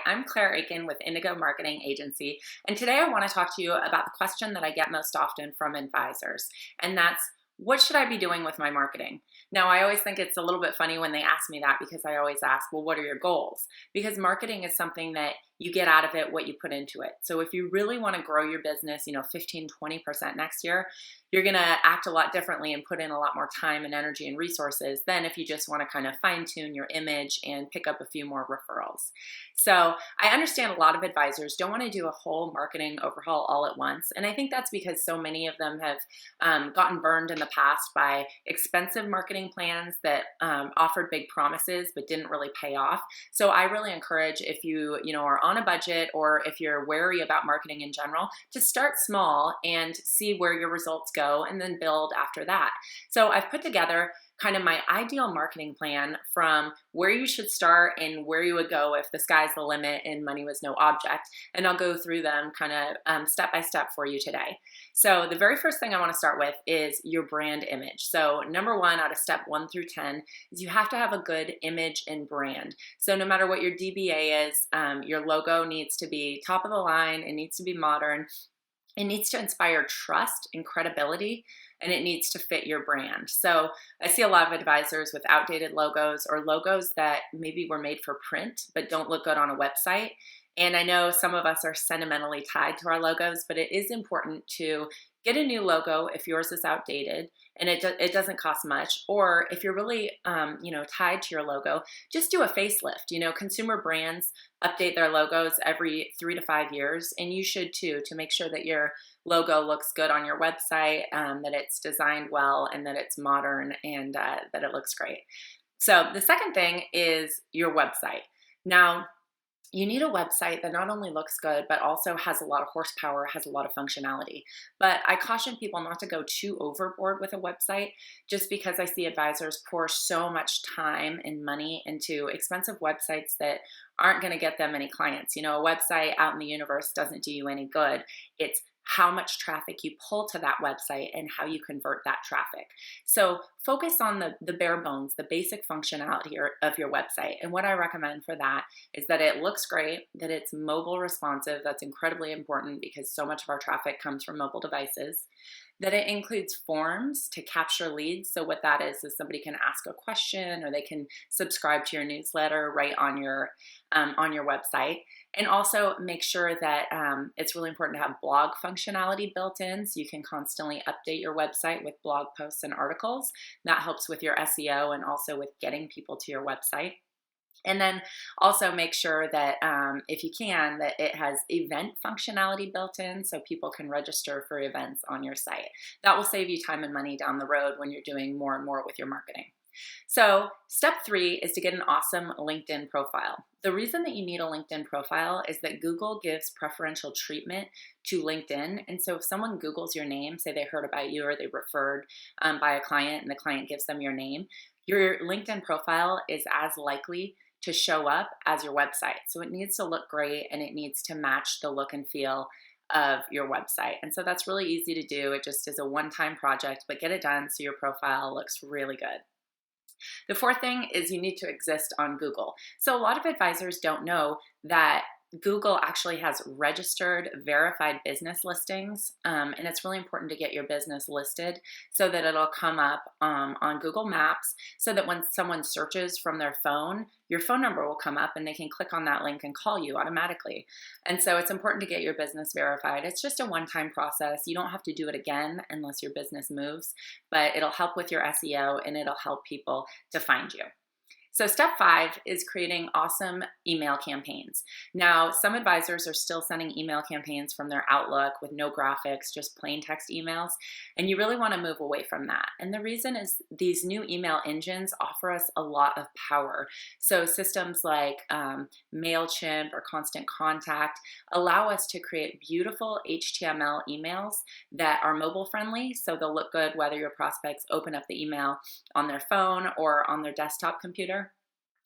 I'm Claire Akin with Indigo Marketing Agency, and today I want to talk to you about the question that I get most often from advisors, and that's, what should I be doing with my marketing? Now, I always think it's a little bit funny when they ask me that because I always ask, well, what are your goals? Because marketing is something that you get out of it what you put into it. So if you really want to grow your business, 15, 20% next year, you're going to act a lot differently and put in a lot more time and energy and resources than if you just want to kind of fine tune your image and pick up a few more referrals. So I understand a lot of advisors don't want to do a whole marketing overhaul all at once. And I think that's because so many of them have gotten burned in the past by expensive marketing plans that offered big promises but didn't really pay off. So I really encourage, if you are on a budget or if you're wary about marketing in general, to start small and see where your results go and then build after that. So I've put together kind of my ideal marketing plan from where you should start and where you would go if the sky's the limit and money was no object. And I'll go through them kind of step by step for you today. So the very first thing I want to start with is your brand image. So number one out of step 1 through 10 is you have to have a good image and brand. So no matter what your DBA is, your logo needs to be top of the line. It needs to be modern. It needs to inspire trust and credibility, and it needs to fit your brand. So I see a lot of advisors with outdated logos or logos that maybe were made for print but don't look good on a website. And I know some of us are sentimentally tied to our logos, but it is important to get a new logo if yours is outdated and it doesn't cost much. Or if you're really tied to your logo, just do a facelift. Consumer brands update their logos every 3 to 5 years, and you should too, to make sure that your logo looks good on your website, that it's designed well, and that it's modern, and that it looks great. So the second thing is your website. Now, you need a website that not only looks good, but also has a lot of horsepower, has a lot of functionality. But I caution people not to go too overboard with a website, just because I see advisors pour so much time and money into expensive websites that aren't going to get them any clients. A website out in the universe doesn't do you any good. It's how much traffic you pull to that website and how you convert that traffic. So focus on the bare bones, the basic functionality of your website. And what I recommend for that is that it looks great, that it's mobile responsive. That's incredibly important because so much of our traffic comes from mobile devices. That it includes forms to capture leads. So what that is somebody can ask a question or they can subscribe to your newsletter right on your website. And also make sure that it's really important to have blog functionality built in, so you can constantly update your website with blog posts and articles. That helps with your SEO and also with getting people to your website. And then also make sure that if you can, that it has event functionality built in so people can register for events on your site. That will save you time and money down the road when you're doing more and more with your marketing. So step 3 is to get an awesome LinkedIn profile. The reason that you need a LinkedIn profile is that Google gives preferential treatment to LinkedIn. And so if someone Googles your name, say they heard about you or they referred by a client and the client gives them your name, your LinkedIn profile is as likely to show up as your website. So it needs to look great and it needs to match the look and feel of your website. And so that's really easy to do. It just is a one-time project, but get it done so your profile looks really good. The fourth thing is you need to exist on Google. So a lot of advisors don't know that Google actually has registered, verified business listings, and it's really important to get your business listed so that it'll come up on Google Maps, so that when someone searches from their phone, your phone number will come up and they can click on that link and call you automatically. And so it's important to get your business verified. It's just a one-time process. You don't have to do it again unless your business moves, but it'll help with your SEO and it'll help people to find you. So step 5 is creating awesome email campaigns. Now, some advisors are still sending email campaigns from their Outlook with no graphics, just plain text emails, and you really want to move away from that. And the reason is these new email engines offer us a lot of power. So systems like MailChimp or Constant Contact allow us to create beautiful HTML emails that are mobile friendly, so they'll look good whether your prospects open up the email on their phone or on their desktop computer.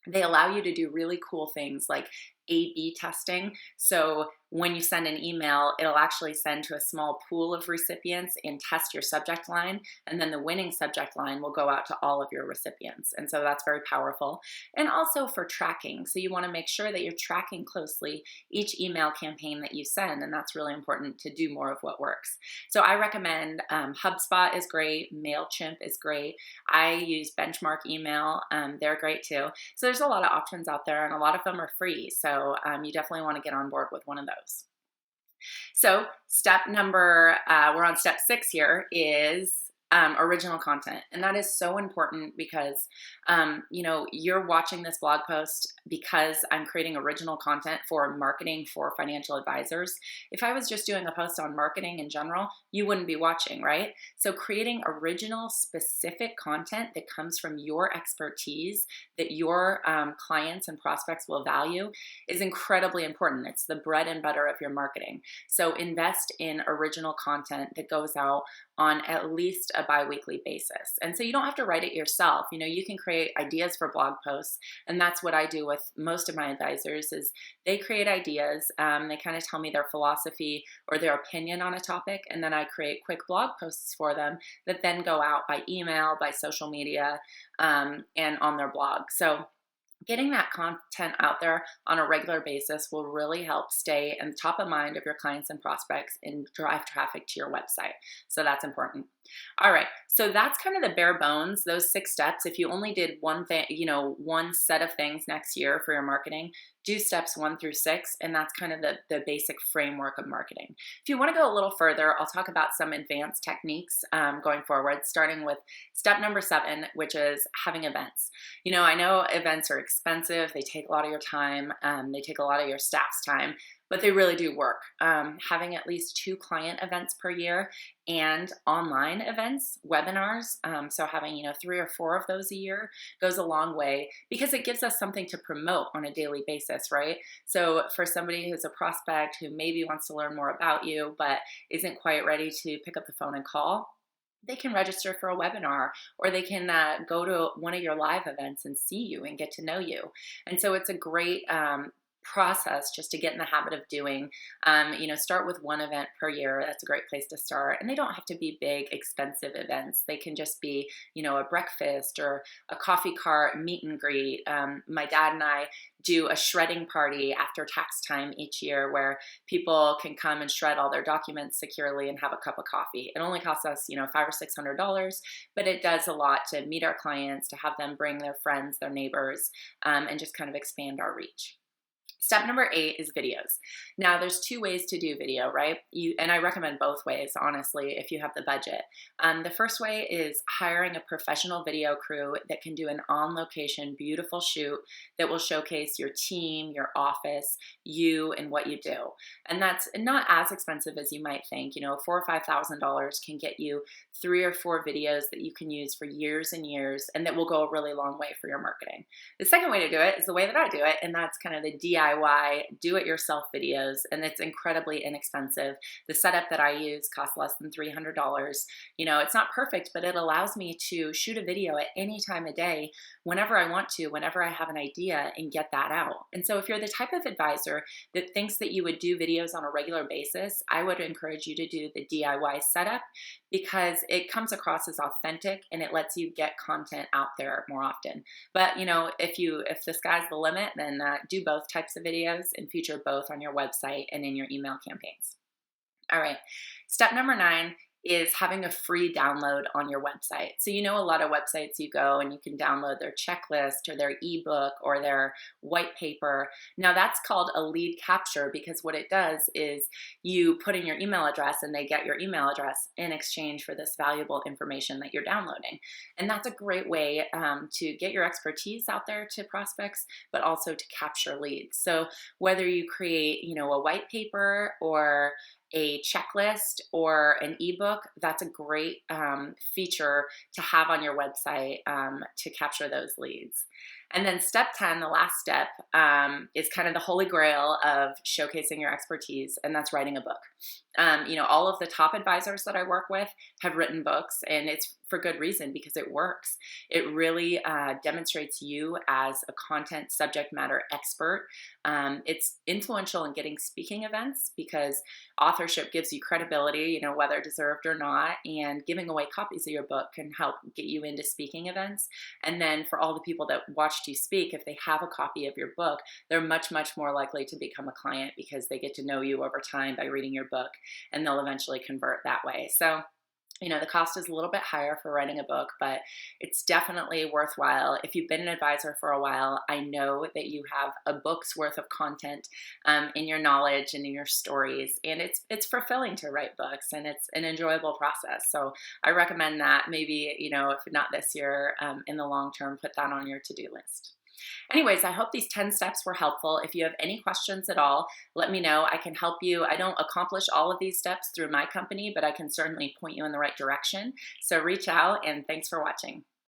They allow you to do really cool things like A/B testing. So when you send an email, it'll actually send to a small pool of recipients and test your subject line. And then the winning subject line will go out to all of your recipients. And so that's very powerful. And also for tracking. So you want to make sure that you're tracking closely each email campaign that you send. And that's really important to do more of what works. So I recommend HubSpot is great. MailChimp is great. I use Benchmark Email. They're great too. So there's a lot of options out there, and a lot of them are free. So you definitely want to get on board with one of those. So we're on step 6 here, is original content. And that is so important because, you're watching this blog post because I'm creating original content for marketing for financial advisors. If I was just doing a post on marketing in general, you wouldn't be watching, right? So creating original specific content that comes from your expertise that your clients and prospects will value is incredibly important. It's the bread and butter of your marketing. So invest in original content that goes out on at least a bi-weekly basis. And so you don't have to write it yourself. You can create ideas for blog posts. And that's what I do with most of my advisors is they create ideas. They kind of tell me their philosophy or their opinion on a topic. And then I create quick blog posts for them that then go out by email, by social media, and on their blog. So getting that content out there on a regular basis will really help stay in top of mind of your clients and prospects and drive traffic to your website. So that's important. All right, so that's kind of the bare bones, those 6 steps. If you only did one thing, one set of things next year for your marketing, do steps 1 through 6, and that's kind of the basic framework of marketing. If you want to go a little further, I'll talk about some advanced techniques going forward, starting with step number 7, which is having events. I know events are expensive, they take a lot of your time, they take a lot of your staff's time, but they really do work. Having at least 2 client events per year and online events, webinars, so having 3 or 4 of those a year goes a long way because it gives us something to promote on a daily basis, right? So for somebody who's a prospect who maybe wants to learn more about you but isn't quite ready to pick up the phone and call, they can register for a webinar, or they can go to one of your live events and see you and get to know you. And so it's a great process just to get in the habit of doing. Start with 1 event per year. That's a great place to start. And they don't have to be big, expensive events. They can just be, a breakfast or a coffee cart meet and greet. My dad and I do a shredding party after tax time each year where people can come and shred all their documents securely and have a cup of coffee. It only costs us, $500 or $600, but it does a lot to meet our clients, to have them bring their friends, their neighbors, and just kind of expand our reach. Step number 8 is videos. Now, there's 2 ways to do video, right? And I recommend both ways, honestly, if you have the budget. The first way is hiring a professional video crew that can do an on-location, beautiful shoot that will showcase your team, your office, you, and what you do. And that's not as expensive as you might think. $4,000 or $5,000 can get you 3 or 4 videos that you can use for years and years, and that will go a really long way for your marketing. The second way to do it is the way that I do it, and that's kind of the DIY, do-it-yourself videos, and it's incredibly inexpensive. The setup that I use costs less than $300. It's not perfect, but it allows me to shoot a video at any time of day, whenever I want to, whenever I have an idea, and get that out. And so if you're the type of advisor that thinks that you would do videos on a regular basis, I would encourage you to do the DIY setup because it comes across as authentic and it lets you get content out there more often. But if the sky's the limit, then do both types of videos and feature both on your website and in your email campaigns. All right, step number 9 is having a free download on your website. So a lot of websites you go and you can download their checklist or their ebook or their white paper. Now that's called a lead capture because what it does is you put in your email address and they get your email address in exchange for this valuable information that you're downloading. And that's a great way to get your expertise out there to prospects, but also to capture leads. So whether you create, a white paper or a checklist or an ebook, that's a great feature to have on your website to capture those leads. And then step 10, the last step, is kind of the holy grail of showcasing your expertise, and that's writing a book. All of the top advisors that I work with have written books, and it's for good reason because it works. It really demonstrates you as a content subject matter expert. It's influential in getting speaking events because authorship gives you credibility, whether deserved or not, and giving away copies of your book can help get you into speaking events. And then for all the people that watched you speak, if they have a copy of your book, they're much, much more likely to become a client because they get to know you over time by reading your book, and they'll eventually convert that way. So the cost is a little bit higher for writing a book, but it's definitely worthwhile. If you've been an advisor for a while, I know that you have a book's worth of content in your knowledge and in your stories, and it's fulfilling to write books, and it's an enjoyable process. So I recommend that maybe, if not this year, in the long term, put that on your to-do list. Anyways, I hope these 10 steps were helpful. If you have any questions at all, let me know. I can help you. I don't accomplish all of these steps through my company, but I can certainly point you in the right direction. So reach out, and thanks for watching.